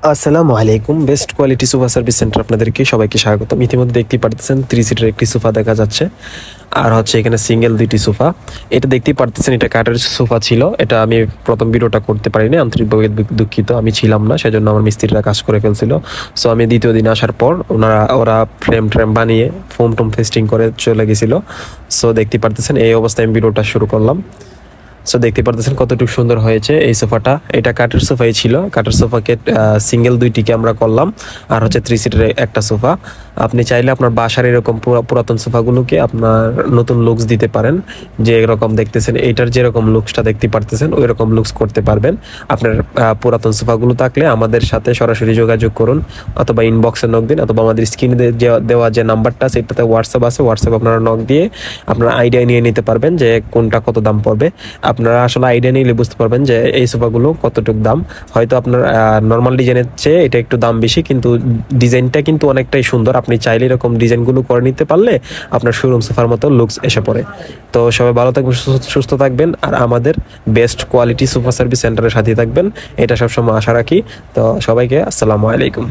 আসসালামু আলাইকুম। Best quality sofa service centre আপনাদেরকে সবাইকে স্বাগতম। ইতিমধ্যে দেখতেই পারতেছেন 3 সিটের একটি সোফা দেখা যাচ্ছে, আর হচ্ছে এখানে সিঙ্গেল 2টি সোফা। এটা দেখতেই পারতেছেন, এটা কাঠের সোফা ছিল। এটা আমি প্রথম ভিডিওটা করতে পারিনি, আন্তরিকভাবে দুঃখিত। আমি ছিলাম না, সেজন্য আমার মিস্ত্রিরা কাজ করে ফেলছিল। সো আমি দ্বিতীয় দিন আসার পর ওরা ফ্রেম বানিয়ে ফোম টোম ফেস্টিং করে চলে গেছিল। সো দেখতেই পারতেছেন, এই অবস্থায় আমি ভিডিওটা শুরু করলাম। সো দেখতে পারতেছেন কতটুকু সুন্দর হয়েছে এই সোফাটা। এটা কাঠের সোফাই ছিল। কাঠের সোফাকে সিঙ্গেল 2টিকে আমরা করলাম, আর হচ্ছে 3 সিটের একটা সোফা। আপনি চাইলে আপনার বাসার এরকম পুরাতন সোফাগুলোকে আপনার নতুন লুকস দিতে পারেন। যে এরকম দেখতেছেন, এইটার যেরকম লুকসটা দেখতে পারতেছেন ওই রকম লুকস করতে পারবেন। আপনার পুরাতন সোফাগুলো থাকলে আমাদের সাথে সরাসরি যোগাযোগ করুন, অথবা ইনবক্সে নক দিন, অথবা আমাদের স্ক্রিনে দেওয়া যে নাম্বারটা সেটাতে হোয়াটসঅ্যাপ আছে, হোয়াটসঅ্যাপ আপনারা নক দিয়ে আপনারা আইডিয়া নিয়ে নিতে পারবেন যে কোনটা কত দাম পড়বে। আপনারা আসলে আইডিয়া নিলে বুঝতে পারবেন যে এই সোফাগুলো কতটুকু দাম। হয়তো আপনার নর্মাল ডিজাইনের চেয়ে এটা একটু দাম বেশি, কিন্তু ডিজাইনটা কিন্তু অনেকটাই সুন্দর। আপনি চাইলে এরকম ডিজাইনগুলো করে নিতে পারলে আপনার শোরুম সোফার মতো লুকস এসে পড়ে। তো সবাই ভালো থাকবেন, সুস্থ থাকবেন, আর আমাদের বেস্ট কোয়ালিটি সোফা সার্ভিস সেন্টারের সাথে থাকবেন, এটা সবসময় আশা রাখি। তো সবাইকে আসসালামু আলাইকুম।